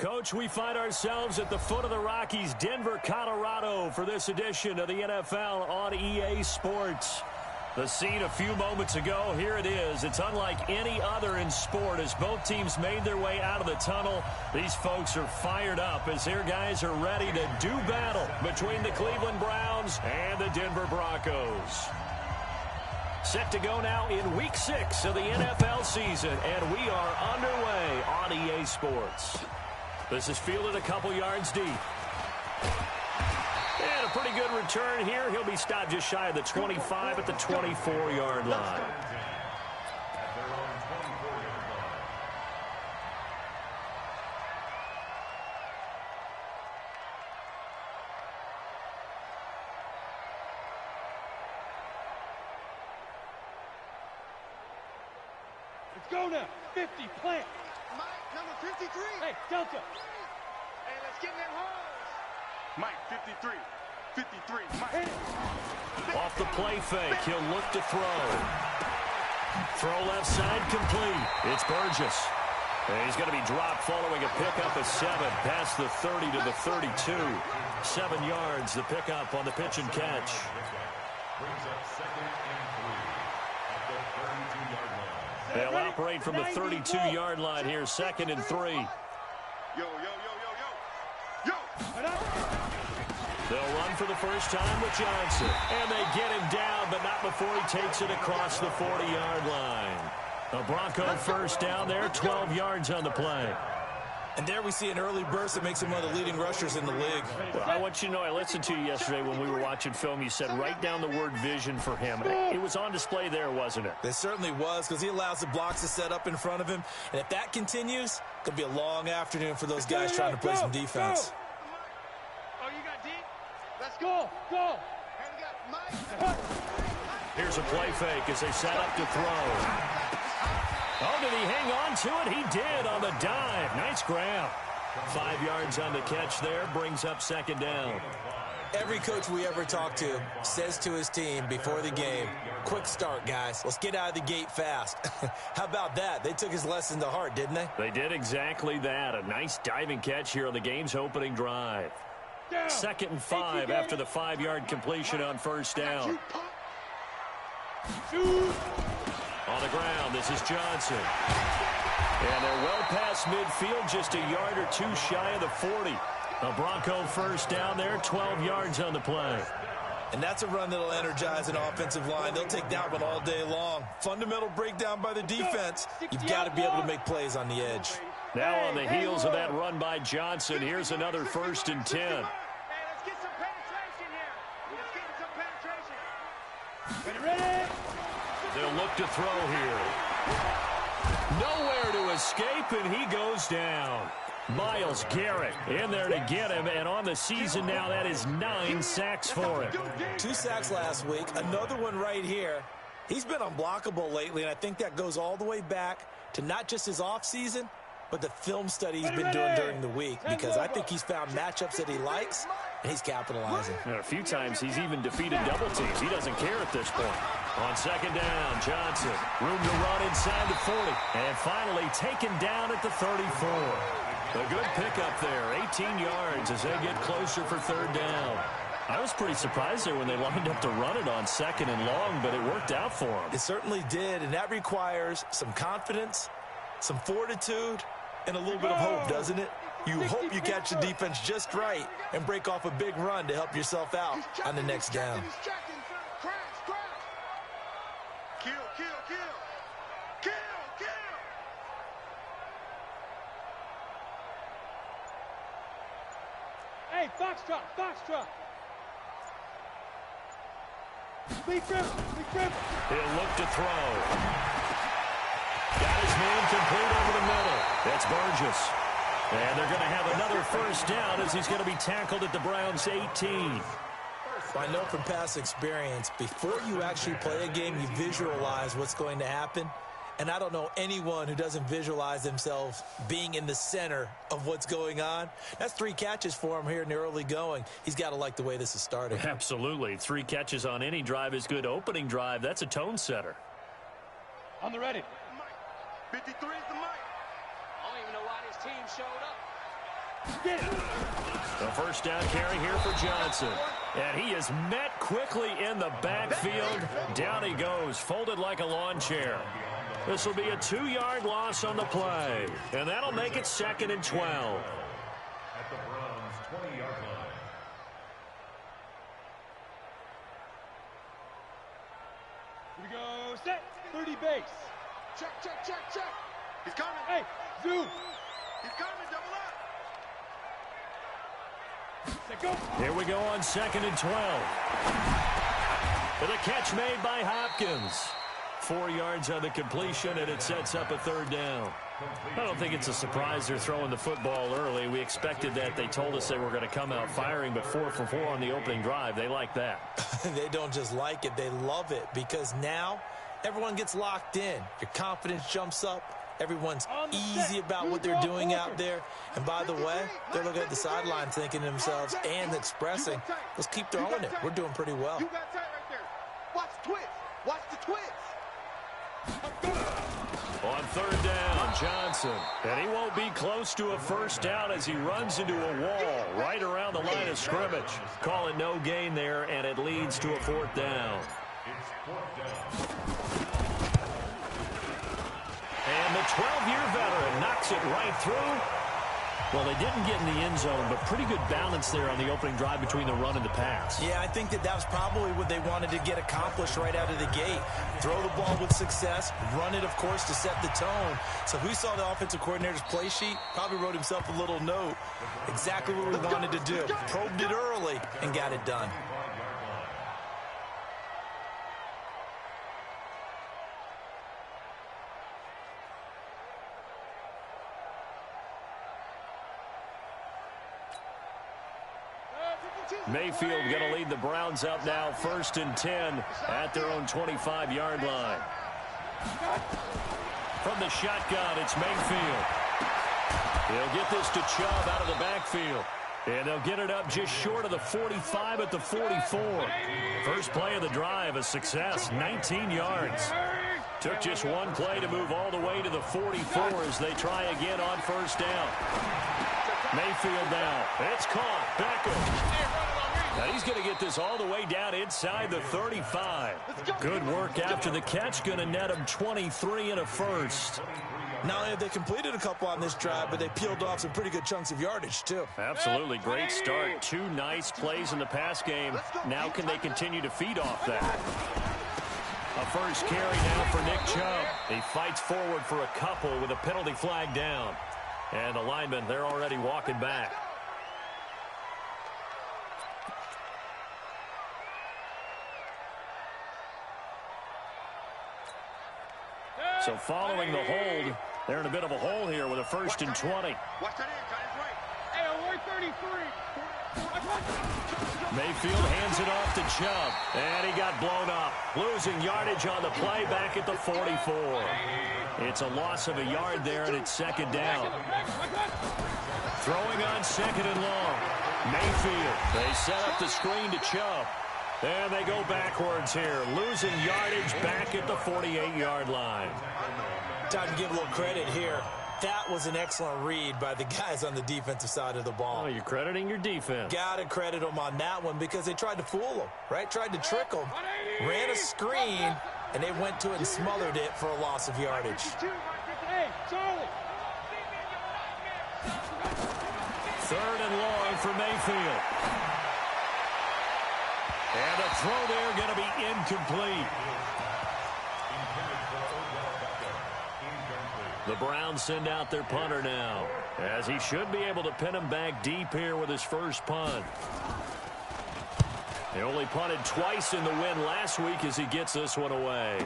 Coach, we find ourselves at the foot of the Rockies, Denver, Colorado, for this edition of the NFL on EA Sports. The scene a few moments ago, here it is. It's unlike any other in sport as both teams made their way out of the tunnel. These folks are fired up as their guys are ready to do battle between the Cleveland Browns and the Denver Broncos. Set to go now in Week 6 of the NFL season, and we are underway on EA Sports. This is fielded a couple yards deep. And a pretty good return here. He'll be stopped just shy of the 25 at the 24-yard line. Let's go now. 50, plant. Mike, number 53. Hey, Delta. Hey, let's get in that hole. Mike, 53. 53, Mike. Off the play fake, he'll look to throw. Throw left side complete. It's Burgess. And he's going to be dropped following a pickup of 7 past the 30 to the 32. 7 yards, the pickup on the pitch and catch. Brings up 2nd and 3 at the 32-yard line. They'll operate from the 32-yard line here, 2nd and 3. Yo, yo, yo, yo, yo. Yo! They'll run for the first time with Johnson. And they get him down, but not before he takes it across the 40-yard line. A Bronco first down there, 12 yards on the play. And there we see an early burst that makes him one of the leading rushers in the league. Well, I want you to know, I listened to you yesterday when we were watching film. You said write down the word vision for him. It was on display there, wasn't it? It certainly was, because he allows the blocks to set up in front of him. And if that continues, it could be a long afternoon for those guys trying to play some defense. Oh, you got deep? Let's go. Go. Hey, we got Mike. Here's a play fake as they set up to throw. Oh, did he hang on to it? He did on the dive. Nice grab. 5 yards on the catch there. Brings up 2nd down. Every coach we ever talk to says to his team before the game, quick start, guys. Let's get out of the gate fast. How about that? They took his lesson to heart, didn't they? They did exactly that. A nice diving catch here on the game's opening drive. 2nd and 5 after the 5-yard completion on first down. On the ground, this is Johnson. And they're well past midfield, just a yard or two shy of the 40. A Bronco first down there, 12 yards on the play. And that's a run that'll energize an offensive line. They'll take that one all day long. Fundamental breakdown by the defense. You've got to be able to make plays on the edge. Now on the heels of that run by Johnson, here's another 1st and 10. Hey, let's get some penetration here. Let's get some penetration. Ready? They'll look to throw here. Nowhere to escape, and he goes down. Myles Garrett in there to get him, and on the season now, that is 9 sacks for him. 2 sacks last week, another one right here. He's been unblockable lately, and I think that goes all the way back to not just his offseason, but the film study he's been doing during the week, because I think he's found matchups that he likes, and he's capitalizing. And a few times he's even defeated double teams. He doesn't care at this point. On 2nd down, Johnson, room to run inside the 40, and finally taken down at the 34. A good pickup there, 18 yards as they get closer for 3rd down. I was pretty surprised there when they lined up to run it on 2nd and long, but it worked out for them. It certainly did, and that requires some confidence, some fortitude, and a little bit of hope, doesn't it? You hope you catch the defense just right and break off a big run to help yourself out on the next down. Crash. Kill. Hey, Foxtrot. Big grip. He'll look to throw. Got his man complete over the middle. That's Burgess. And they're going to have another 1st down as he's going to be tackled at the Browns' 18. I know from past experience, before you actually play a game, you visualize what's going to happen. And I don't know anyone who doesn't visualize themselves being in the center of what's going on. That's 3 catches for him here in the early going. He's got to like the way this is starting. Absolutely. 3 catches on any drive is good. Opening drive, that's a tone setter. On the ready. Mike. 53 is the Mike. I don't even know why this team showed up. Get it. The first down carry here for Johnson. And he is met quickly in the backfield. Down he goes, folded like a lawn chair. This will be a 2-yard loss on the play. And that'll make it 2nd and 12. At the Browns' 20-yard line. Here we go. Set. 30 base. Check, check, check, check. He's coming. Hey, zoom. He's coming. Double up. Set, go. Here we go on 2nd and 12. With a catch made by Hopkins. 4 yards on the completion, and it sets up a 3rd down. I don't think it's a surprise they're throwing the football early. We expected that. They told us they were going to come out firing, but 4 for 4 on the opening drive. They like that. They don't just like it, they love it, because now everyone gets locked in. Your confidence jumps up. Everyone's easy about what they're doing out there. And by the way, they're looking at the sideline thinking to themselves and expressing, let's keep throwing it. We're doing pretty well. You got tight right there. Watch the twist. Watch the twist. On 3rd down, Johnson. And he won't be close to a 1st down as he runs into a wall right around the line of scrimmage. Call it no gain there, and it leads to a 4th down. It's 4th down. And the 12-year veteran knocks it right through. Well, they didn't get in the end zone, but pretty good balance there on the opening drive between the run and the pass. Yeah, I think that was probably what they wanted to get accomplished right out of the gate. Throw the ball with success, run it, of course, to set the tone. So who saw the offensive coordinator's play sheet? Probably wrote himself a little note. Exactly what we wanted to do. Probed it early and got it done. Mayfield going to lead the Browns up now, 1st and 10 at their own 25-yard line. From the shotgun, it's Mayfield. He'll get this to Chubb out of the backfield. And they'll get it up just short of the 45 at the 44. First play of the drive, a success, 19 yards. Took just one play to move all the way to the 44 as they try again on 1st down. Mayfield now. It's caught. Beckham. Now he's going to get this all the way down inside the 35. Good work after the catch. Going to net him 23 and a 1st. Not only have they completed a couple on this drive, but they peeled off some pretty good chunks of yardage, too. Absolutely. Great start. 2 nice plays in the pass game. Now can they continue to feed off that? A first carry now for Nick Chubb. He fights forward for a couple with a penalty flag down. And the linemen, they're already walking back. So following the hold, they're in a bit of a hole here with a 1st and 20. Watch that in, Johnny's right. Hey, award 33. Mayfield hands it off to Chubb, and he got blown up. Losing yardage on the play back at the 44. It's a loss of a yard there, and it's 2nd down. Throwing on 2nd and long. Mayfield, they set up the screen to Chubb. And they go backwards here, losing yardage back at the 48-yard line. Time to give a little credit here. That was an excellent read by the guys on the defensive side of the ball. Oh, you're crediting your defense. Got to credit them on that one because they tried to fool them, right? Tried to trick them. Ran a screen, and they went to it and smothered it for a loss of yardage. Hey, Charlie. 3rd and long for Mayfield. And the throw there going to be incomplete. The Browns send out their punter now, as he should be able to pin him back deep here with his first punt. He only punted twice in the win last week as he gets this one away.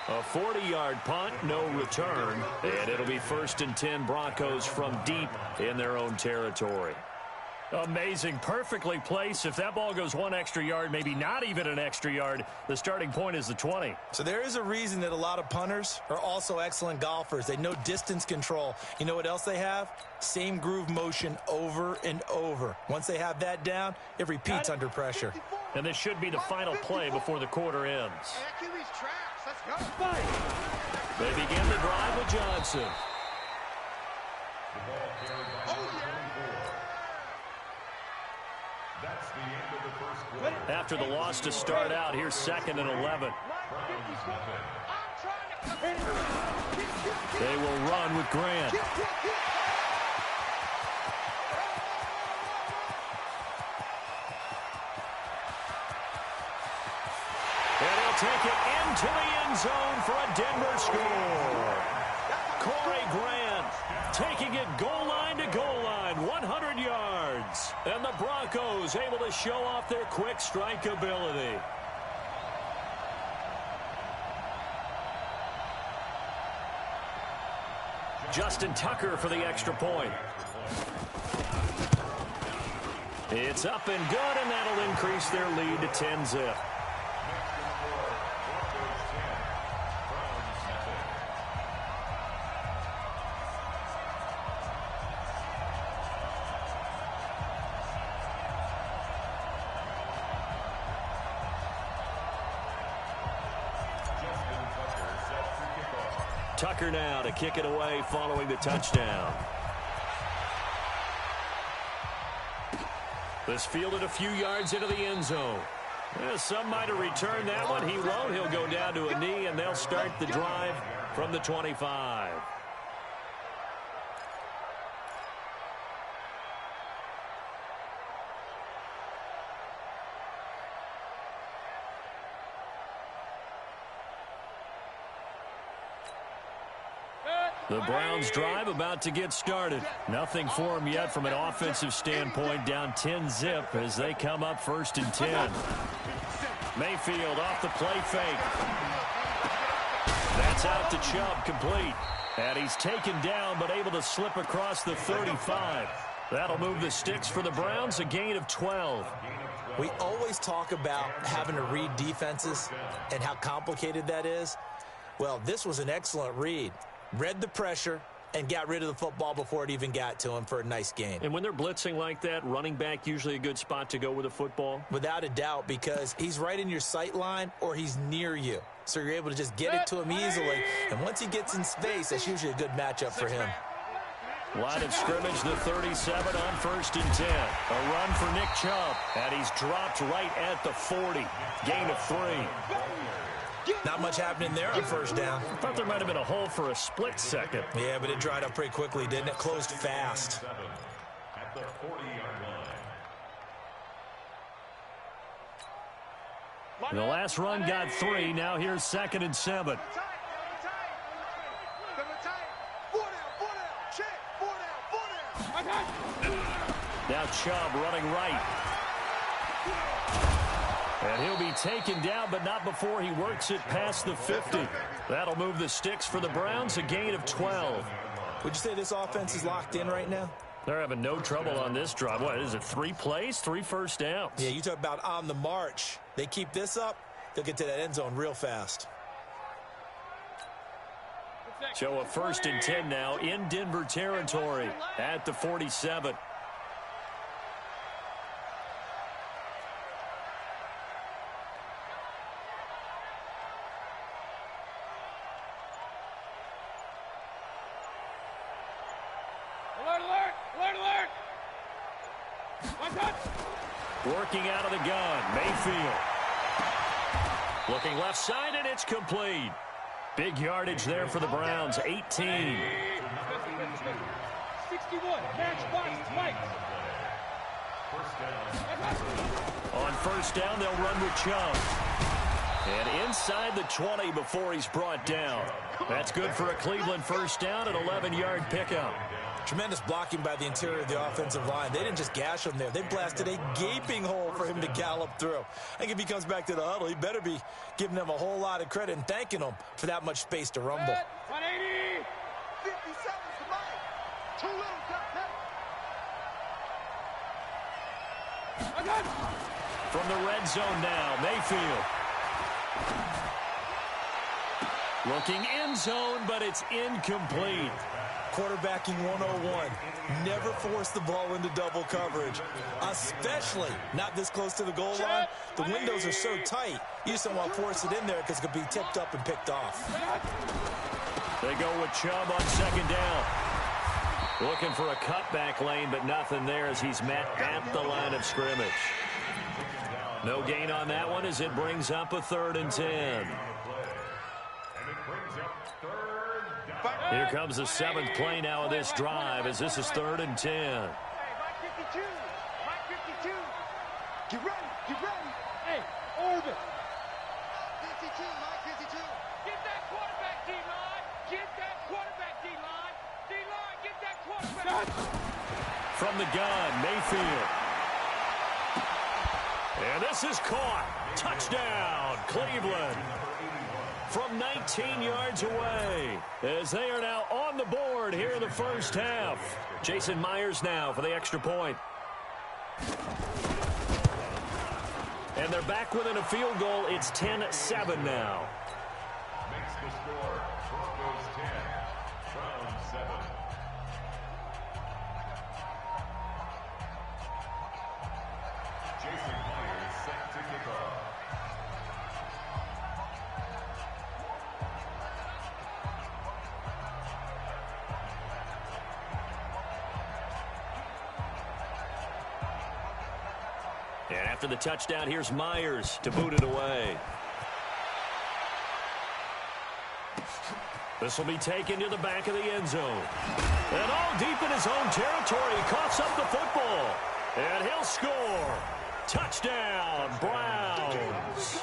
A 40-yard punt, no return, and it'll be 1st and 10 Broncos from deep in their own territory. Amazing, perfectly placed. If that ball goes 1 extra yard, maybe not even an extra yard, the starting point is the 20. So there is a reason that a lot of punters are also excellent golfers. They know distance control. You know what else they have? Same groove motion over and over. Once they have that down, it repeats under pressure. And this should be the final play before the quarter ends. Hey, QB's tracks. Let's go. They begin the drive with Johnson. The ball carried by number 24. That's the end of the first quarter. After the loss to start out, here's 2nd and 11. They will run with Grant. And he'll take it into the end zone for a Denver score. Corey Grant taking it goal line to goal line, 100 yards. And the Broncos able to show off their quick strike ability. Justin Tucker for the extra point. It's up and good, and that'll increase their lead to 10-zip. Tucker now to kick it away following the touchdown. This fielded a few yards into the end zone. Some might have returned that one. He won't. He'll go down to a knee, and they'll start the drive from the 25. The Browns drive about to get started. Nothing for them yet from an offensive standpoint, down 10-zip as they come up 1st and 10. Mayfield off the play fake. That's out to Chubb, complete. And he's taken down but able to slip across the 35. That'll move the sticks for the Browns, a gain of 12. We always talk about having to read defenses and how complicated that is. Well, this was an excellent read. Read the pressure and got rid of the football before it even got to him for a nice gain. And when they're blitzing like that, running back usually a good spot to go with a football? Without a doubt, because he's right in your sight line or he's near you. So you're able to just get it to him easily. And once he gets in space, that's usually a good matchup for him. Line of scrimmage, the 37 on 1st and 10. A run for Nick Chubb. And he's dropped right at the 40. Gain of 3. Not much happening there on 1st down. I thought there might have been a hole for a split second. Yeah, but it dried up pretty quickly, didn't it? Closed fast. At the 40-yard line. The last run got 3. Now here's 2nd and 7. Now Chubb running right. And he'll be taken down, but not before he works it past the 50. That'll move the sticks for the Browns, a gain of 12. Would you say this offense is locked in right now? They're having no trouble on this drive. What is it, 3 plays, 3 first downs? Yeah, you talk about on the march. They keep this up, they'll get to that end zone real fast. So a 1st and 10 now in Denver territory at the 47. Working out of the gun, Mayfield. Looking left side, and it's complete. Big yardage there for the Browns, 18. 61, match box, Mike. On 1st down, they'll run with Chubb. And inside the 20 before he's brought down. That's good for a Cleveland 1st down, an 11-yard pickup. Tremendous blocking by the interior of the offensive line. They didn't just gash him there. They blasted a gaping hole for him to gallop through. I think if he comes back to the huddle, he better be giving them a whole lot of credit and thanking them for that much space to rumble. 180. 57 to Mike. Too little, From the red zone now, Mayfield. Looking end zone, but it's incomplete. Quarterbacking 101. Never force the ball into double coverage, especially not this close to the goal line. The windows are so tight, you just don't want to force it in there because it could be tipped up and picked off. They go with Chubb on 2nd down. Looking for a cutback lane, but nothing there as he's met at the line of scrimmage. No gain on that one as it brings up a 3rd and 10. Here comes the 7th play now of this drive as this is 3rd and 10. Hey, Mike 52. Mike 52. Get ready. Get ready. Hey, orbit. 52. Mike 52. Get that quarterback, D-line. Get that quarterback, D-line. D-line, get that quarterback. From the gun, Mayfield. And this is caught. Touchdown, Cleveland. From 19 yards away as they are now on the board here in the first half. Jason Myers now for the extra point. And they're back within a field goal. It's 10-7 now. Makes the score. Broncos 10, Browns 7. Jason Myers set to kick off. And after the touchdown, here's Myers to boot it away. This will be taken to the back of the end zone. And all deep in his own territory, he coughs up the football. And he'll score. Touchdown, Browns.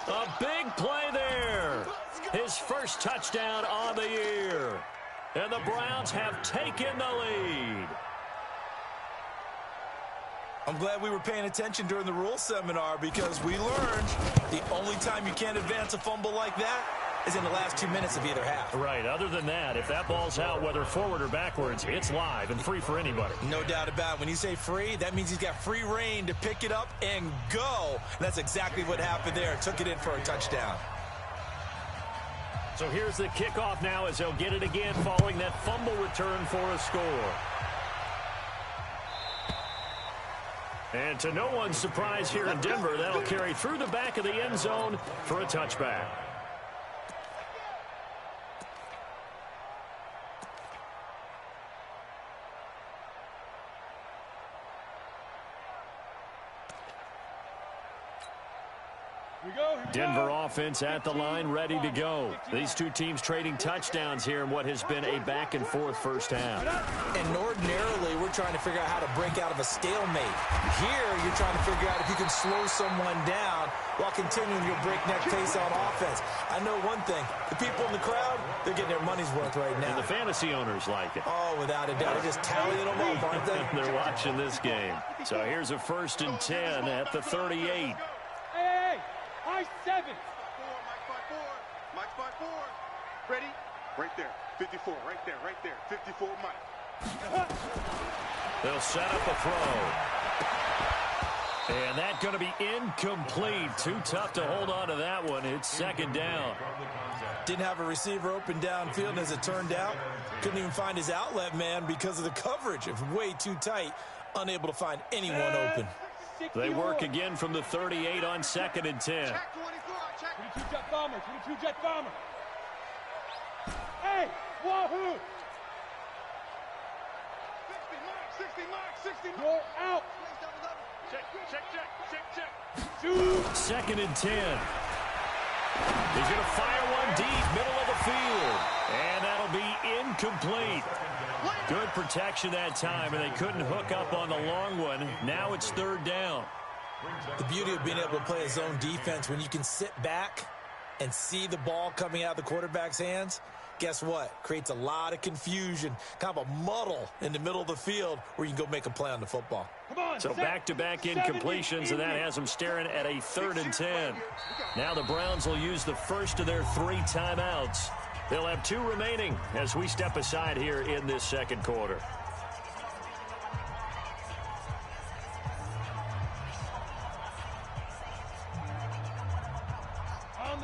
A big play there. His first touchdown on the year. And the Browns have taken the lead. I'm glad we were paying attention during the rules seminar because we learned the only time you can't advance a fumble like that is in the last 2 minutes of either half. Right. Other than that, if that ball's out, whether forward or backwards, it's live and free for anybody. No doubt about it. When you say free, that means he's got free reign to pick it up and go. And that's exactly what happened there. Took it in for a touchdown. So here's the kickoff now as they'll get it again following that fumble return for a score. And to no one's surprise here in Denver, that'll carry through the back of the end zone for a touchback. Denver offense at the line, ready to go. These two teams trading touchdowns here in what has been a back-and-forth first half. And ordinarily, we're trying to figure out how to break out of a stalemate. Here, you're trying to figure out if you can slow someone down while continuing your breakneck pace on offense. I know one thing. The people in the crowd, they're getting their money's worth right now. And the fantasy owners like it. Oh, without a doubt. They're just tallying them up, aren't they? They're watching this game. So here's a 1st and 10 at the 38. Hey, I 7. Mike 5-4. Mike 5-4. Ready? Right there. 54. Right there. Right there. 54, Mike. They'll set up a throw. And that's going to be incomplete. Too tough to hold on to that one. It's 2nd down. Didn't have a receiver open downfield, as it turned out. Couldn't even find his outlet man because of the coverage. It was way too tight. Unable to find anyone open. They work again from the 38 on 2nd and 10. Check 24. Check. 22 jet bomber. 22 jet bomber. Hey, wahoo! 60 Mike. 60 Mike. You're out. Check. Shoot. 2nd and 10. He's going to fire one deep, middle of the field. And that'll be incomplete. Good protection that time, and they couldn't hook up on the long one. Now it's 3rd down. The beauty of being able to play a zone defense when you can sit back and see the ball coming out of the quarterback's hands, guess what? Creates a lot of confusion, kind of a muddle in the middle of the field where you can go make a play on the football. So back-to-back incompletions, and that has them staring at a 3rd and 10. Now the Browns will use the first of their 3 timeouts. They'll have 2 remaining as we step aside here in this 2nd quarter.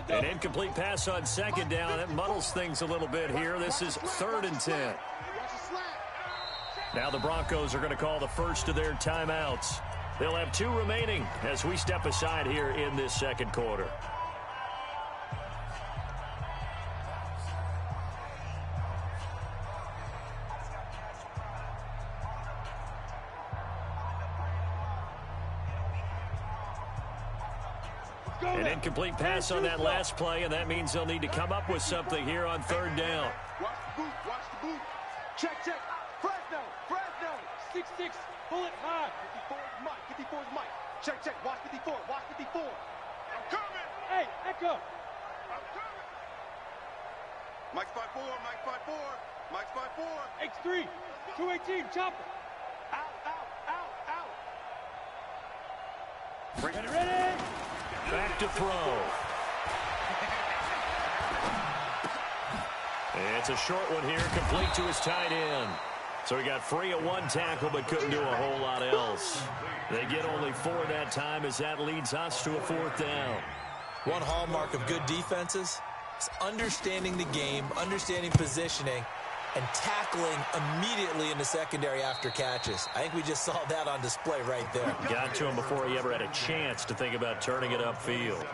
An incomplete pass on 2nd down. That muddles things a little bit here. This is 3rd and 10. Now the Broncos are going to call the first of their timeouts. They'll have 2 remaining as we step aside here in this 2nd quarter. An incomplete pass on that last play, and that means they'll need to come up with something here on third down. Watch the boot, watch the boot. Check, check. Fresno, Fresno. 6'6", bullet high. 54 is Mike, 54 is Mike. Check, check. Watch 54, watch 54. I'm coming. Hey, Echo. I'm coming. Mike's 5'4", Mike's 5'4", Mike's 5'4". X3, 218, chopper. Out, out, out, out. Ready, ready. Back to throw. It's a short one here, complete to his tight end. So he got free of one tackle, but couldn't do a whole lot else. They get only 4 that time as that leads us to a 4th down. One hallmark of good defenses is understanding the game, understanding positioning, and tackling immediately in the secondary after catches. I think we just saw that on display right there. Got to him before he ever had a chance to think about turning it upfield.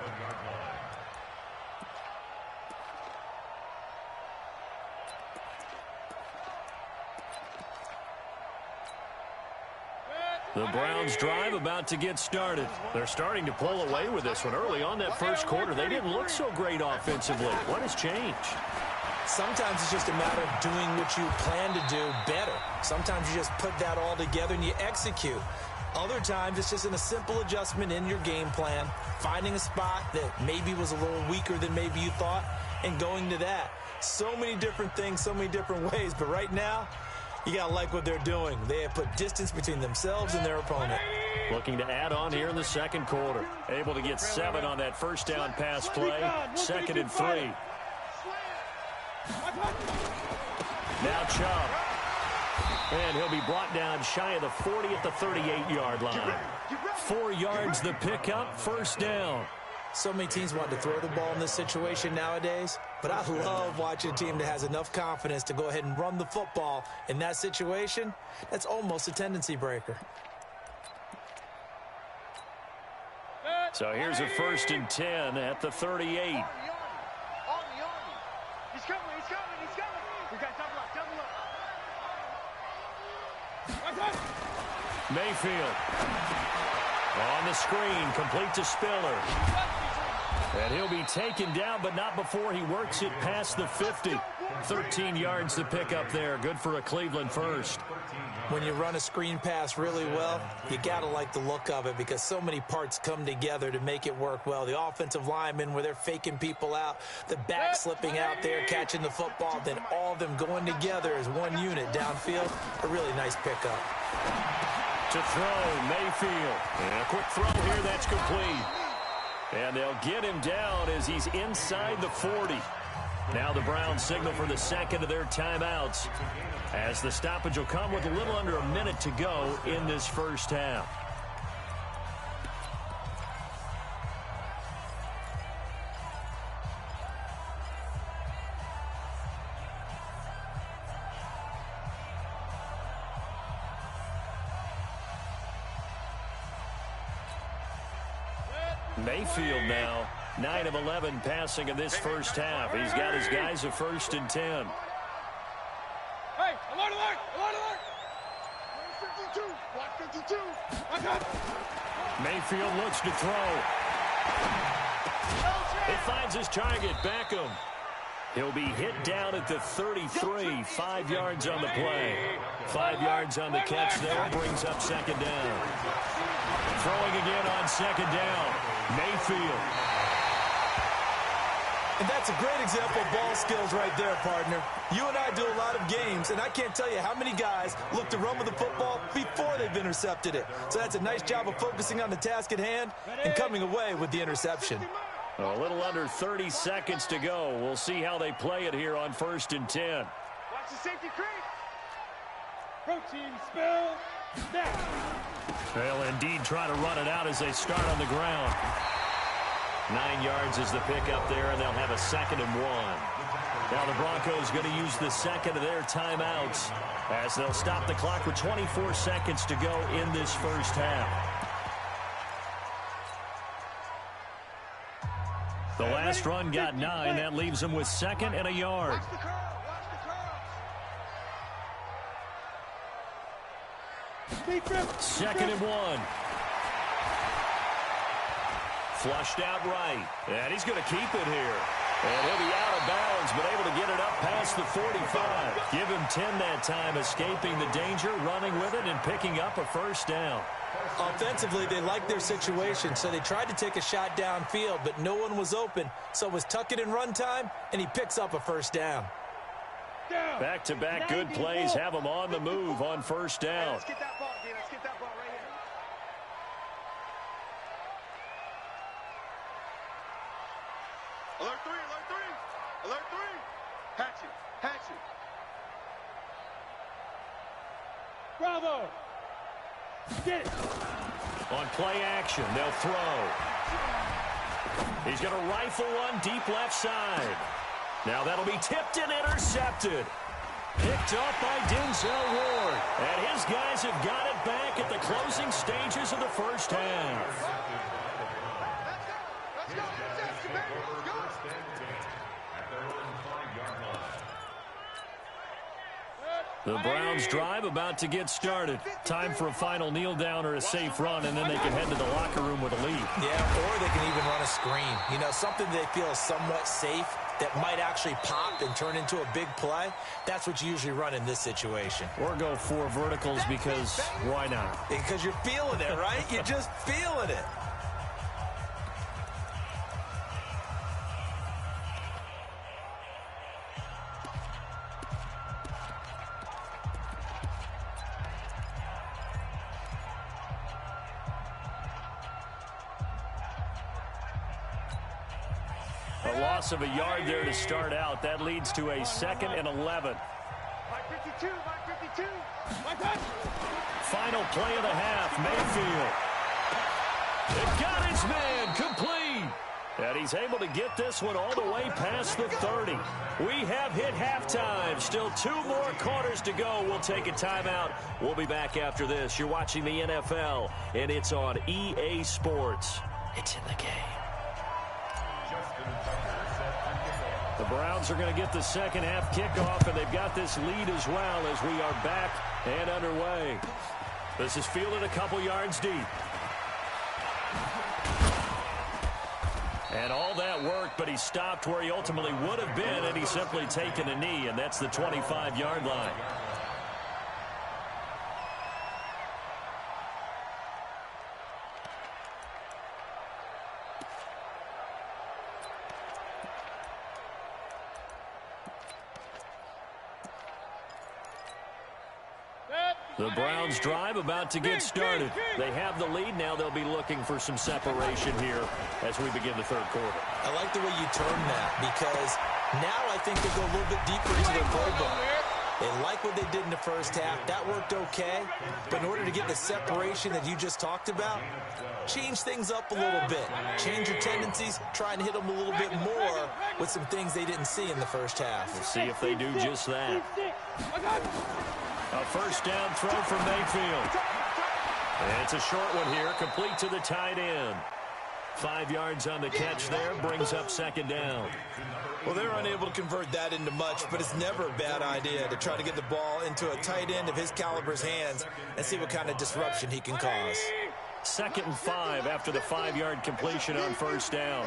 The Browns drive about to get started. They're starting to pull away with this one. Early on that first quarter, they didn't look so great offensively. What has changed? Sometimes it's just a matter of doing what you plan to do better. Sometimes you just put that all together and you execute. Other times it's just in a simple adjustment in your game plan, finding a spot that maybe was a little weaker than maybe you thought, and going to that. So many different things, so many different ways, but right now, you got to like what they're doing. They have put distance between themselves and their opponent. Looking to add on here in the second quarter. Able to get 7 on that first down pass play. 2nd and 3. Now Chubb. And he'll be brought down shy of the 40 at the 38-yard line. 4 yards the pickup, 1st down. So many teams want to throw the ball in this situation nowadays, but I love watching a team that has enough confidence to go ahead and run the football in that situation. That's almost a tendency breaker. So here's a 1st and 10 at the 38. He's coming, he's coming, he's coming. We got double up, double up. Mayfield. On the screen, complete to Spiller. And he'll be taken down, but not before he works it past the 50. 13 yards to pick up there. Good for a Cleveland first. When you run a screen pass really well, you got to like the look of it because so many parts come together to make it work well. The offensive linemen where they're faking people out, the back slipping out there, catching the football, then all of them going together as one unit downfield. A really nice pickup. To throw, Mayfield. And a quick throw here, that's complete. And they'll get him down as he's inside the 40. Now the Browns signal for the second of their timeouts, as the stoppage will come with a little under a minute to go in this first half. Mayfield now, 9 of 11 passing in this first half. He's got his guys a 1st and 10. Hey, alert, alert, alert, alert. 52, watch 52. Watch out. Mayfield looks to throw. He finds his target, Beckham. He'll be hit down at the 33, 5 yards on the play. 5 yards on the catch there, brings up 2nd down. Throwing again on 2nd down, Mayfield. And that's a great example of ball skills right there, partner. You and I do a lot of games, and I can't tell you how many guys look to run with the football before they've intercepted it. So that's a nice job of focusing on the task at hand and coming away with the interception. A little under 30 seconds to go. We'll see how they play it here on 1st and 10. Watch the safety creep. Protein spill. Snap. They'll indeed try to run it out as they start on the ground. 9 yards is the pickup there, and they'll have a 2nd and 1. Now the Broncos going to use the second of their timeouts as they'll stop the clock with 24 seconds to go in this first half. The last run got 9. That leaves them with 2nd and a yard. Watch the curl, watch the curl. 2nd and 1. Flushed out right. And he's going to keep it here. And he'll be out of bounds, but able to get it up past the 45. Give him 10 that time, escaping the danger, running with it, and picking up a first down. Offensively, they liked their situation, so they tried to take a shot downfield, but no one was open. So it was tuck it in run time, and he picks up a first down. Back-to-back good plays have him on the move on first down. Let's get that ball, D. Let's get that ball right here. Alert 3, alert 3. Alert 3. Hatch it, hatch it. Bravo. Get it. On play action, they'll throw. He's going to rifle one deep left side. Now that'll be tipped and intercepted. Picked up by Denzel Ward. And his guys have got it back at the closing stages of the first half. Let's go, interception, baby. Let's go. The Browns drive about to get started. Time for a final kneel down or a safe run, and then they can head to the locker room with a lead. Yeah, or they can even run a screen. You know, something they feel is somewhat safe that might actually pop and turn into a big play. That's what you usually run in this situation. Or go 4 verticals because why not? Because you're feeling it, right? You're just feeling it. A loss of a yard there to start out. That leads to a 2nd and 11. Mike 52, Mike 52. Mike 52. Final play of the half, Mayfield. It got his man, complete. And he's able to get this one all the way past the 30. We have hit halftime. Still 2 more quarters to go. We'll take a timeout. We'll be back after this. You're watching the NFL, and it's on EA Sports. It's in the game. The Browns are going to get the second half kickoff, and they've got this lead as well as we are back and underway. This is fielded a couple yards deep. And all that work, but he stopped where he ultimately would have been, and he's simply taken a knee, and that's the 25-yard line. The Browns drive about to get started. They have the lead. Now they'll be looking for some separation here as we begin the third quarter. I like the way you term that because now I think they go a little bit deeper into their playbook. They like what they did in the first half. That worked okay. But in order to get the separation that you just talked about, change things up a little bit. Change your tendencies. Try and hit them a little bit more with some things they didn't see in the first half. We'll see if they do just that. A first down throw from Mayfield. And it's a short one here, complete to the tight end. 5 yards on the catch there, brings up second down. Well, they're unable to convert that into much, but it's never a bad idea to try to get the ball into a tight end of his caliber's hands and see what kind of disruption he can cause. 2nd and 5 after the 5-yard completion on first down.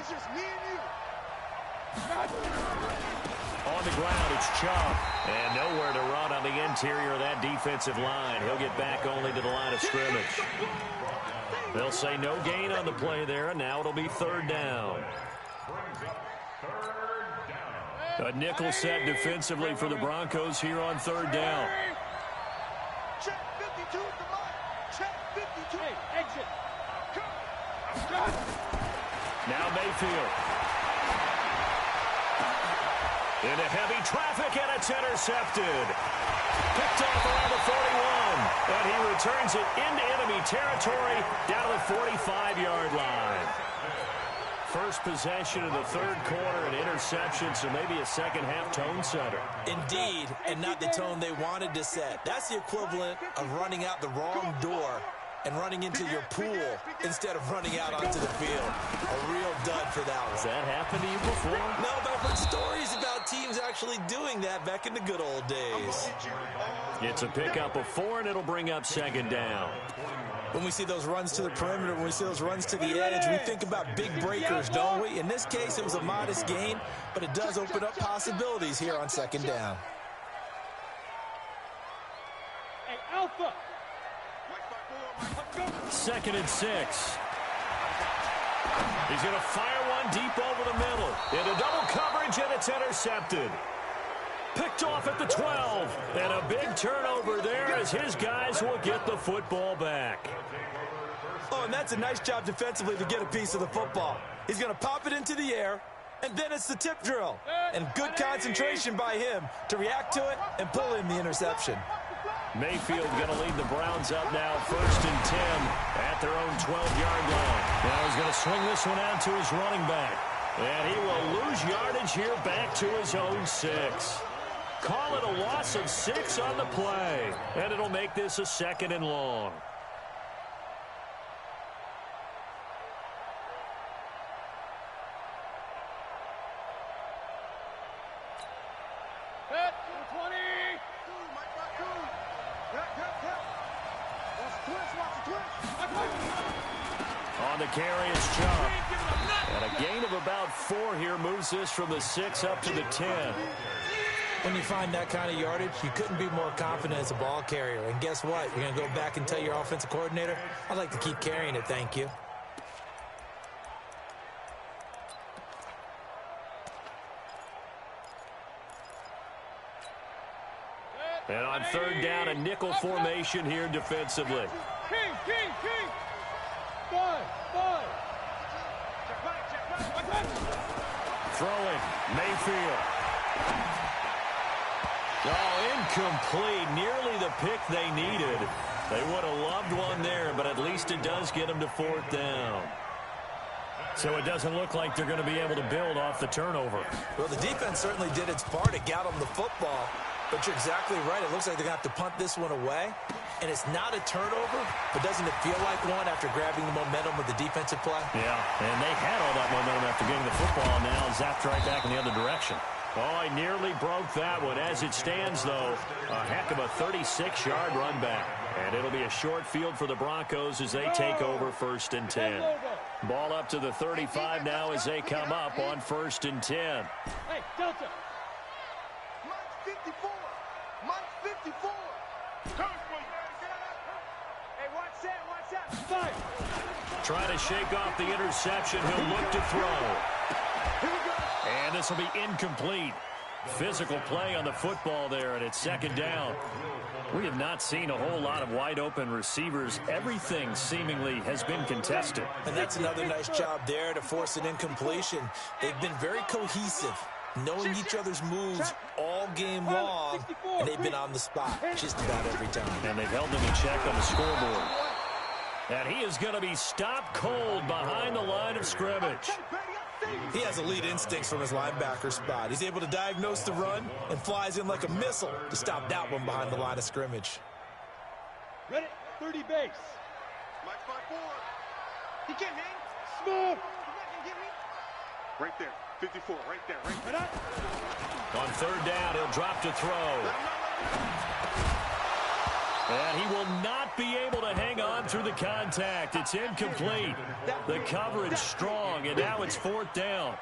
On the ground, it's Chubb. And nowhere to run on the interior of that defensive line. He'll get back only to the line of scrimmage. They'll say no gain on the play there, and now it'll be 3rd down. A nickel set defensively for the Broncos here on 3rd down. Check 52 at the line. Check 52. Hey, exit. Now Mayfield. Into heavy traffic, and it's intercepted. Picked off around the 41, and he returns it into enemy territory down to the 45-yard line. First possession of the 3rd quarter, an interception, so maybe a second-half tone setter. Indeed, and not the tone they wanted to set. That's the equivalent of running out the wrong door and running into your pool instead of running out onto the field. A real dud for that one. Has that happened to you before? No, but I've heard stories about teams actually actually doing that back in the good old days. It's a pickup of 4, and it'll bring up second down. When we see those runs to the perimeter, when we see those runs to the edge, we think about big breakers, don't we? In this case, it was a modest gain, but it does open up possibilities here on second down. Hey, Alpha. 2nd and 6. He's going to fire one deep over the middle. Into double coverage, and it's intercepted. Picked off at the 12. And a big turnover there as his guys will get the football back. Oh, and that's a nice job defensively to get a piece of the football. He's going to pop it into the air, and then it's the tip drill. And good concentration by him to react to it and pull in the interception. Mayfield going to lead the Browns up now, 1st and 10 at their own 12-yard line. Now he's going to swing this one out to his running back. And he will lose yardage here back to his own 6. Call it a loss of 6 on the play. And it'll make this a 2nd and long. On the carry is Chubb. And a gain of about 4 here moves this from the 6 up to the 10. When you find that kind of yardage, you couldn't be more confident as a ball carrier. And guess what? You're going to go back and tell your offensive coordinator, I'd like to keep carrying it, thank you. And on 3rd down, a nickel formation here defensively. King. 5. Throwing, Mayfield. Oh, incomplete. Nearly the pick they needed. They would have loved one there, but at least it does get them to 4th down. So it doesn't look like they're going to be able to build off the turnover. Well, the defense certainly did its part to get them the football. But you're exactly right. It looks like they're going to have to punt this one away. And it's not a turnover, but doesn't it feel like one after grabbing the momentum of the defensive play? Yeah, and they had all that momentum after getting the football, now zapped right back in the other direction. Oh, I nearly broke that one. As it stands, though, a heck of a 36-yard run back. And it'll be a short field for the Broncos as they take over 1st and 10. Ball up to the 35 now as they come up on 1st and 10. Hey, Delta. Mike 54. Mike 54. Hey, watch that. Five. Trying to shake off the interception. He'll look to throw. And this will be incomplete. Physical play on the football there, and it's 2nd down. We have not seen a whole lot of wide-open receivers. Everything seemingly has been contested. And that's another nice job there to force an incompletion. They've been very cohesive, knowing each other's moves all game long, and they've been on the spot just about every time. And they've held them in check on the scoreboard. And he is going to be stopped cold behind the line of scrimmage. He has elite instincts from his linebacker spot. He's able to diagnose the run and flies in like a missile to stop that one behind the line of scrimmage. Ready, 30 base. Mike 54. He can't hang. Smooth. He's not going to get me. Right there, 54, right there. On 3rd down, he'll drop to throw. And he will not be able to hang on through the contact. It's incomplete. The coverage strong, and now it's 4th down.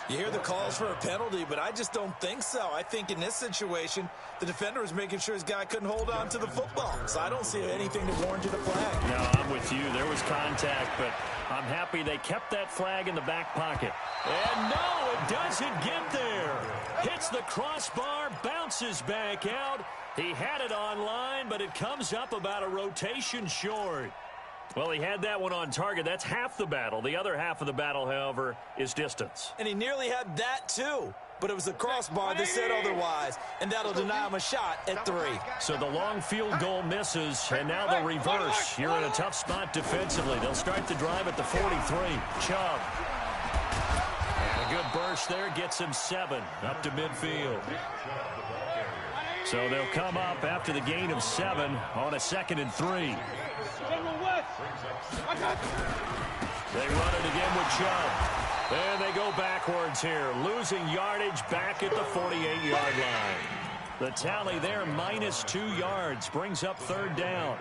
You hear the calls for a penalty, but I just don't think so. I think in this situation, the defender was making sure his guy couldn't hold on to the football. So I don't see anything to warrant a flag. No, I'm with you. There was contact, but I'm happy they kept that flag in the back pocket. And no, it doesn't get there. Hits the crossbar, bounces back out. He had it on line, but it comes up about a rotation short. Well, he had that one on target. That's half the battle. The other half of the battle, however, is distance. And he nearly had that, too. But it was the crossbar that said otherwise, and that'll deny him a shot at 3. So the long field goal misses, and now the reverse. You're in a tough spot defensively. They'll start the drive at the 43. Chubb. And a good burst there gets him 7 up to midfield. So they'll come up after the gain of 7 on a 2nd and 3. They run it again with Chubb. And they go backwards here, losing yardage back at the 48-yard line. The tally there, -2 yards, brings up third down.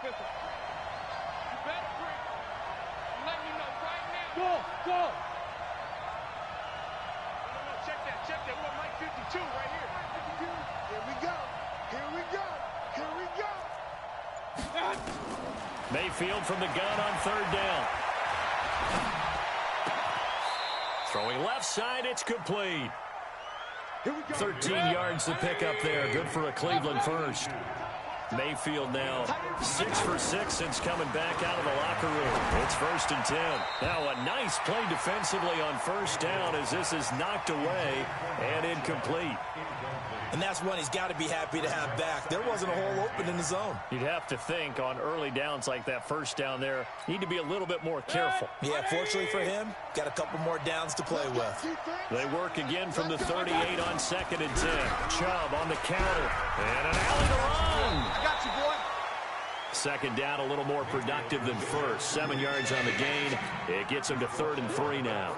Pistol. You better bring. Let me know right now. Go. No, check that. What, Mike 52 right here. Here we go. Mayfield from the gun on third down. Throwing left side, it's complete. 13 yards to pick up there. Good for a Cleveland first. Mayfield now 6 for 6 since coming back out of the locker room. It's 1st and 10. Now a nice play defensively on first down as this is knocked away and incomplete. And that's one he's got to be happy to have back. There wasn't a hole open in the zone. You'd have to think on early downs like that first down there, need to be a little bit more careful. Yeah, fortunately for him, got a couple more downs to play with. They work again from the 38 on 2nd and 10. Chubb on the counter. And an alley to run. I got you, boy. Second down, a little more productive than first. 7 yards on the gain. It gets him to 3rd and 3 now.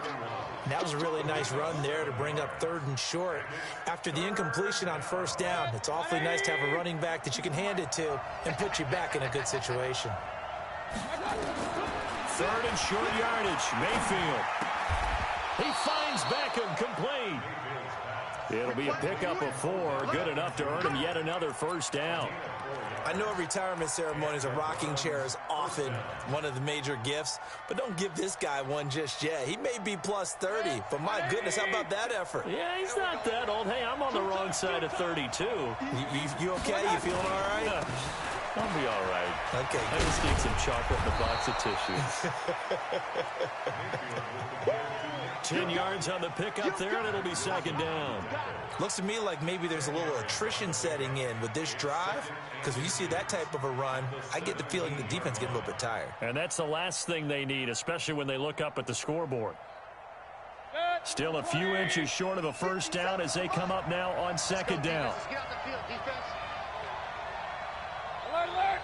And that was a really nice run there to bring up 3rd and short. After the incompletion on first down, it's awfully nice to have a running back that you can hand it to and put you back in a good situation. 3rd and short yardage. Mayfield. He finds Beckham, complete. It'll be a pickup of 4. Good enough to earn him yet another first down. I know retirement ceremonies, a rocking chair is often one of the major gifts, but don't give this guy one just yet. He may be plus 30, but my goodness, how about that effort? Yeah, he's not that old. Hey, I'm on the wrong side of 32. You okay? You feeling all right? I'll be all right. Okay. I just need some chocolate in a box of tissues. 10 yards on the pickup there, and it'll be 2nd down. Looks to me like maybe there's a little attrition setting in with this drive, because when you see that type of a run, I get the feeling the defense getting a little bit tired. And that's the last thing they need, especially when they look up at the scoreboard. Still a few inches short of a first down as they come up now on 2nd down. Get out the field, defense. Alert!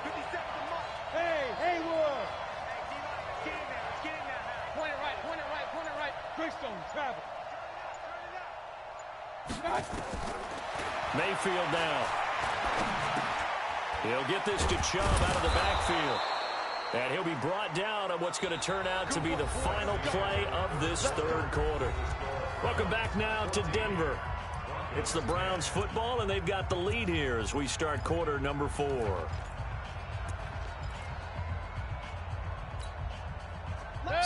50 seconds to mark. Hey, Haywood! Get in there. Point it right. Greystone, travel. Mayfield now. He'll get this to Chubb out of the backfield. And he'll be brought down on what's going to turn out to be the final play of this 3rd quarter. Welcome back now to Denver. It's the Browns football, and they've got the lead here as we start quarter number 4.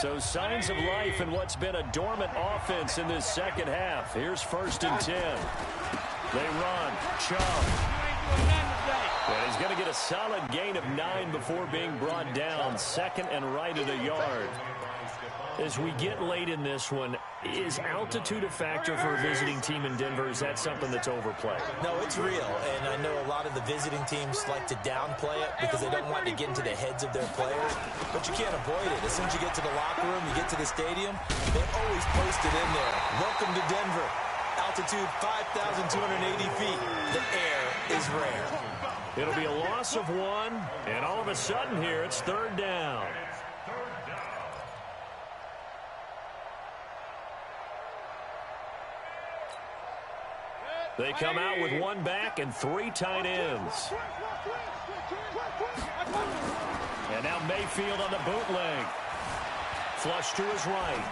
So signs of life in what's been a dormant offense in this second half. Here's 1st and 10. They run. Chubb. And he's going to get a solid gain of 9 before being brought down. 2nd and right at a yard. As we get late in this one, is altitude a factor for a visiting team in Denver? Is that something that's overplayed? No, it's real, and I know a lot of the visiting teams like to downplay it because they don't want to get into the heads of their players, but you can't avoid it. As soon as you get to the locker room, you get to the stadium, they always post it in there. Welcome to Denver. Altitude 5,280 feet. The air is rare. It'll be a loss of 1, and all of a sudden here, it's 3rd down. They come out with 1 back and 3 tight ends. And now Mayfield on the bootleg. Flush to his right.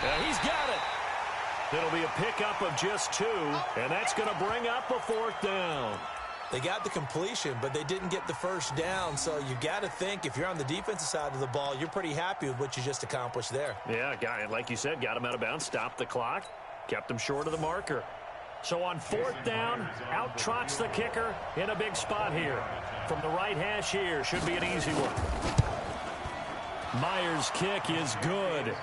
And he's got it. It'll be a pickup of just 2, and that's going to bring up a 4th down. They got the completion, but they didn't get the first down, so you got to think if you're on the defensive side of the ball, you're pretty happy with what you just accomplished there. Yeah, like you said, got him out of bounds, stopped the clock, kept him short of the marker. So on 4th down, out trots the kicker in a big spot here. From the right hash here, should be an easy one. Myers' kick is good.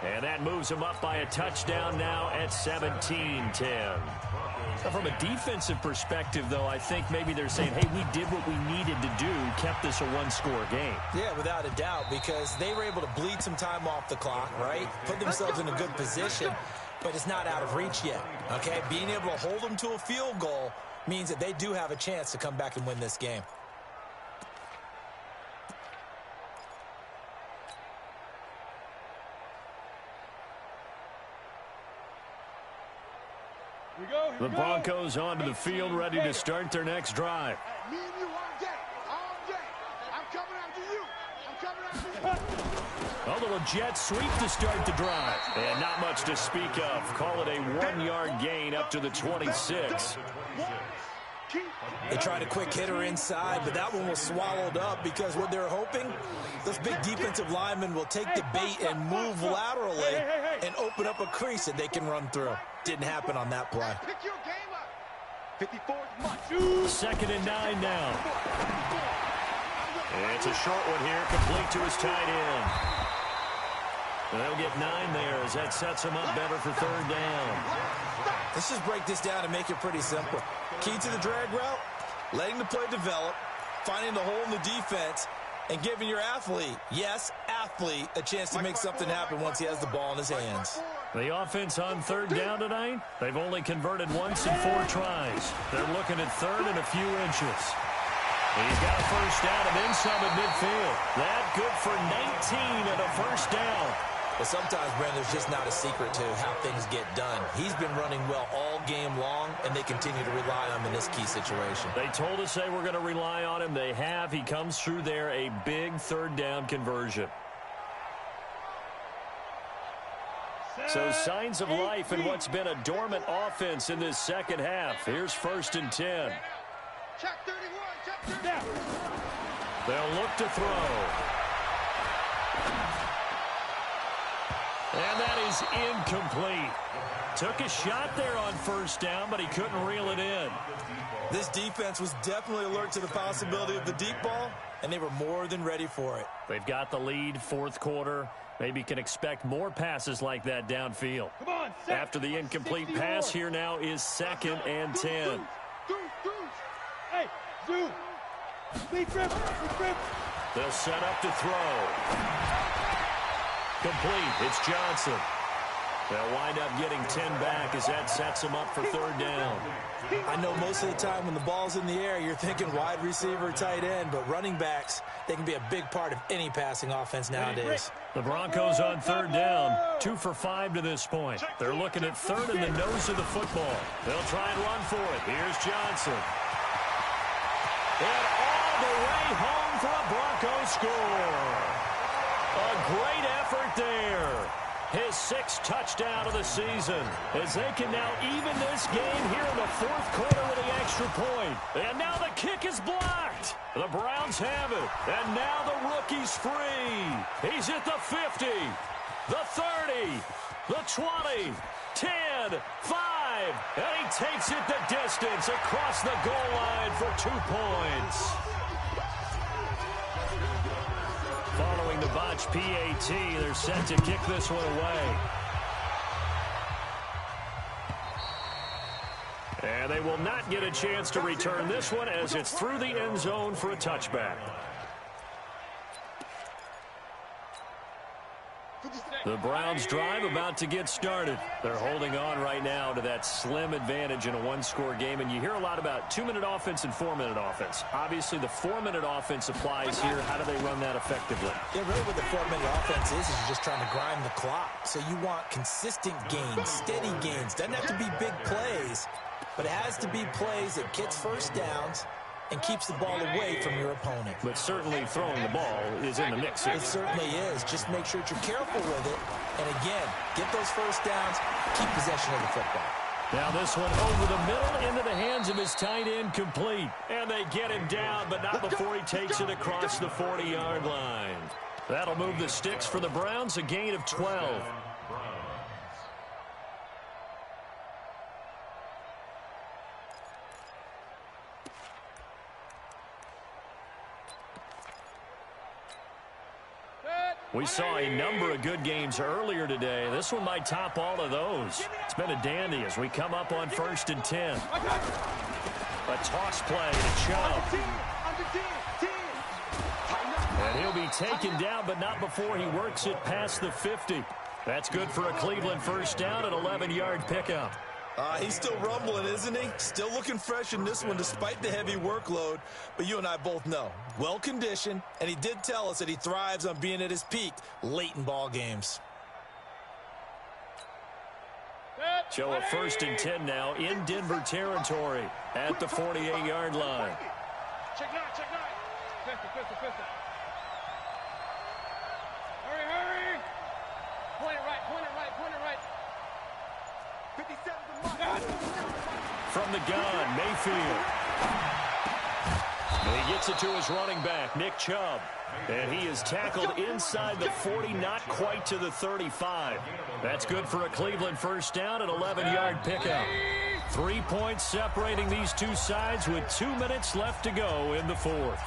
And that moves him up by a touchdown now at 17-10. Now from a defensive perspective, though, I think maybe they're saying, hey, we did what we needed to do, kept this a 1-score game. Yeah, without a doubt, because they were able to bleed some time off the clock, right? Put themselves in a good position, but it's not out of reach yet, okay? Being able to hold them to a field goal means that they do have a chance to come back and win this game. The Broncos onto the field, ready to start their next drive. Me and you all day. All day. I'm coming after you. I'm coming after you. A little jet sweep to start the drive. And not much to speak of. Call it a 1-yard gain up to the 26. They tried a quick hitter inside, but that one was swallowed up because what they're hoping, those big defensive linemen will take the bait and move laterally and open up a crease that they can run through. Didn't happen on that play. Pick your game up. 54 is much. 2nd and 9 now. It's a short one here, complete to his tight end. They'll get 9 there as that sets him up better for 3rd down. Let's just break this down and make it pretty simple. Key to the drag route, letting the play develop, finding the hole in the defense, and giving your athlete, yes, athlete, a chance to make something happen once he has the ball in his hands. The offense on 3rd down tonight, they've only converted once in 4 tries. They're looking at 3rd and a few inches. He's got a 1st down and then some at midfield. That good for 19 and a 1st down. But sometimes, Brent, there's just not a secret to how things get done. He's been running well all game long, and they continue to rely on him in this key situation. They told us they were going to rely on him. They have. He comes through there, a big 3rd down conversion. So signs of life in what's been a dormant offense in this 2nd half. Here's 1st and 10. Check 31. Check 31. They'll look to throw. And that is incomplete. Took a shot there on 1st down, but he couldn't reel it in. This defense was definitely alert to the possibility of the deep ball, and they were more than ready for it. They've got the lead, 4th quarter. Maybe can expect more passes like that downfield. Come on, After the incomplete pass, here now is 2nd and 10. Hey, Zoo. Lead grip. They'll set up to throw. Complete. It's Johnson. They'll wind up getting 10 back as that sets them up for 3rd down. I know most of the time when the ball's in the air, you're thinking wide receiver, tight end, but running backs, they can be a big part of any passing offense nowadays. The Broncos on 3rd down, 2 for 5 to this point. They're looking at 3rd in the nose of the football. They'll try and run for it. Here's Johnson. And all the way home for a Broncos score. A great effort there. His 6th touchdown of the season as they can now even this game here in the 4th quarter with the extra point. And now the kick is blocked. The Browns have it. And now the rookie's free. He's at the 50, the 30, the 20, 10, 5. And he takes it the distance across the goal line for 2 points. Following the botch PAT, they're set to kick this one away. And they will not get a chance to return this one as it's through the end zone for a touchback. The Browns drive about to get started. They're holding on right now to that slim advantage in a 1-score game. And you hear a lot about 2-minute offense and 4-minute offense. Obviously, the 4-minute offense applies here. How do they run that effectively? Yeah, really what the 4-minute offense is you're just trying to grind the clock. So you want consistent gains, steady gains. Doesn't have to be big plays, but it has to be plays that gets 1st downs and keeps the ball away from your opponent. But certainly throwing the ball is in the mix here. It certainly is. Just make sure that you're careful with it. And again, get those 1st downs, keep possession of the football. Now this one over the middle into the hands of his tight end, complete. And they get him down, but not before he takes it across the 40-yard line. That'll move the sticks for the Browns, a gain of 12. We saw a number of good games earlier today. This one might top all of those. It's been a dandy as we come up on 1st and 10. A toss play to Chubb. And he'll be taken down, but not before he works it past the 50. That's good for a Cleveland 1st down, an 11-yard pickup. He's still rumbling, isn't he? Still looking fresh in this one despite the heavy workload. But you and I both know, well-conditioned, and he did tell us that he thrives on being at his peak late in ball games. So a 1st and 10 now in Denver territory at the 48-yard line. Check nine, check nine. Pistol. Hurry. Point it right. 57 to Mike. From the gun, Mayfield. And he gets it to his running back, Nick Chubb. And he is tackled inside the 40, not quite to the 35. That's good for a Cleveland 1st down and 11-yard pickup. 3 points separating these two sides with 2 minutes left to go in the 4th.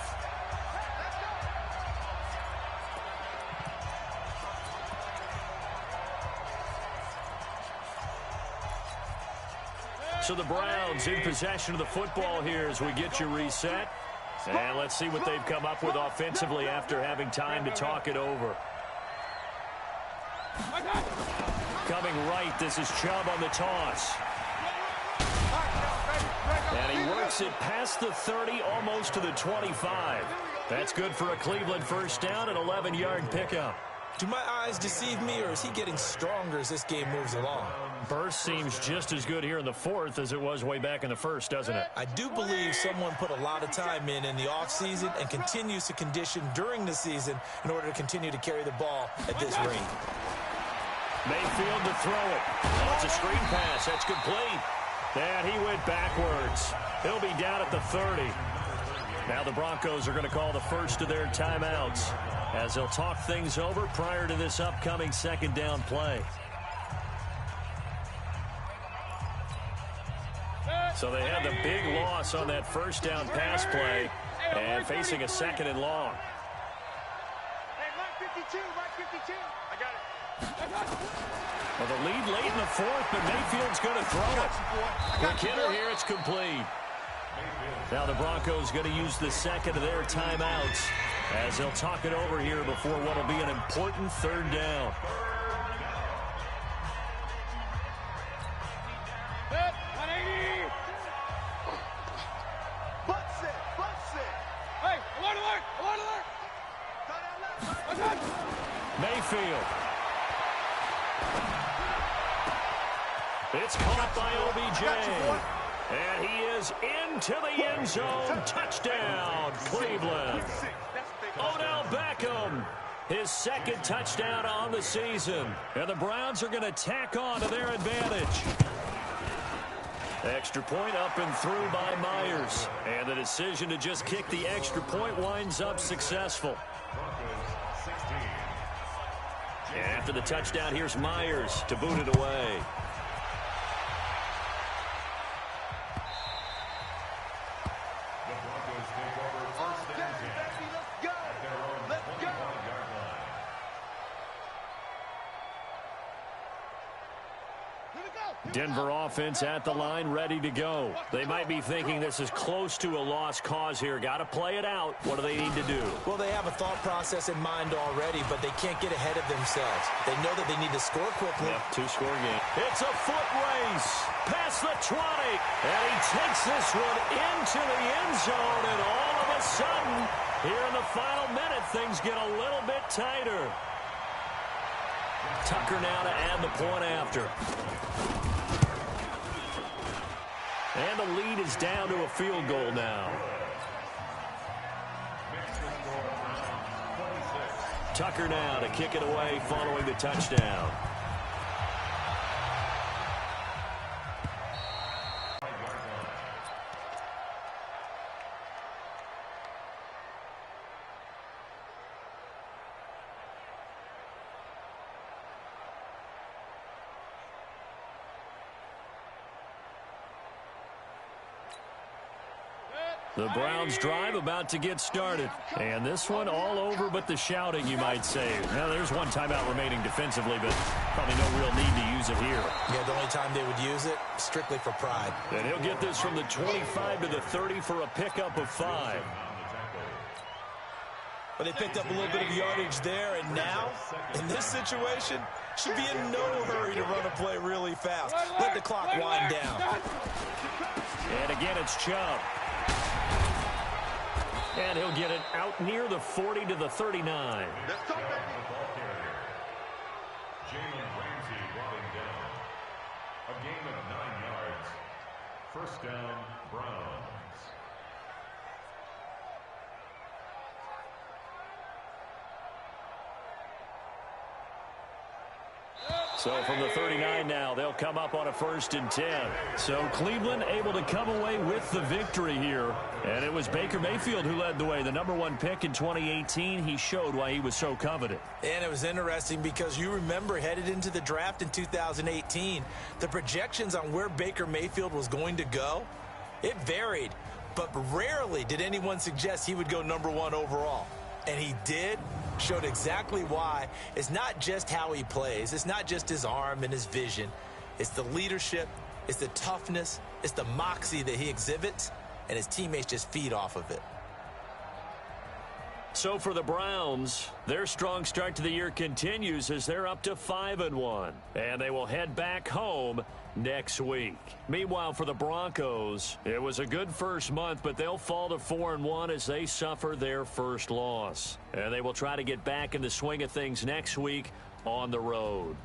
So the Browns in possession of the football here as we get you reset. And let's see what they've come up with offensively after having time to talk it over. Coming right, this is Chubb on the toss. And he works it past the 30, almost to the 25. That's good for a Cleveland 1st down and 11-yard pickup. Do my eyes deceive me, or is he getting stronger as this game moves along? Burst seems just as good here in the 4th as it was way back in the 1st, doesn't it? I do believe someone put a lot of time in the offseason and continues to condition during the season in order to continue to carry the ball at this rate. Mayfield to throw it. Oh, it's a screen pass. That's complete. And he went backwards. He'll be down at the 30. Now the Broncos are going to call the first of their timeouts as they'll talk things over prior to this upcoming 2nd down play. So they had the big loss on that 1st down pass play and facing a 2nd and long. Hey, line 52. I got it. Well, the lead late in the 4th, but Mayfield's going to throw it. Quick hitter here, it's complete. Now the Broncos going to use the 2nd of their timeouts as they'll talk it over here before what will be an important 3rd down. Hey, alert! Mayfield. It's caught by OBJ. And he is into the end zone. Touchdown, Cleveland. Odell Beckham, his 2nd touchdown on the season. And the Browns are going to tack on to their advantage. Extra point up and through by Myers. And the decision to just kick the extra point winds up successful. And after the touchdown, here's Myers to boot it away. Denver offense at the line, ready to go. They might be thinking this is close to a lost cause here. Got to play it out. What do they need to do? Well, they have a thought process in mind already, but they can't get ahead of themselves. They know that they need to score quickly. Yep, 2-score game. It's a foot race past the 20, and he takes this one into the end zone, and all of a sudden, here in the final minute, things get a little bit tighter. Tucker now to add the point after. And the lead is down to a field goal now. Tucker now to kick it away following the touchdown. The Browns drive about to get started. And this one all over but the shouting, you might say. Now, there's one timeout remaining defensively, but probably no real need to use it here. Yeah, the only time they would use it, strictly for pride. And he'll get this from the 25 to the 30 for a pickup of 5. But they picked up a little bit of yardage there, and now, in this situation, should be in no hurry to run a play really fast. Let the clock wind down. And again, it's Chubb. And he'll get it out near the 40 to the 39. Let's go, baby. Jalen Ramsey brought him down. A gain of 9 yards. First down, Browns. So from the 39 now, they'll come up on a 1st and 10. So Cleveland able to come away with the victory here. And it was Baker Mayfield who led the way. The #1 pick in 2018. He showed why he was so coveted. And it was interesting because you remember headed into the draft in 2018, the projections on where Baker Mayfield was going to go, it varied. But rarely did anyone suggest he would go #1 overall. And he did. Showed exactly why. It's not just how he plays. It's not just his arm and his vision. It's the leadership. It's the toughness. It's the moxie that he exhibits. And his teammates just feed off of it. So for the Browns, their strong start to the year continues as they're up to 5-1. And they will head back home next week. Meanwhile, for the Broncos, it was a good first month, but they'll fall to 4-1 as they suffer their first loss. And they will try to get back in the swing of things next week on the road.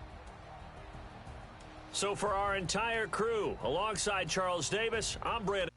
So for our entire crew, alongside Charles Davis, I'm Brandon.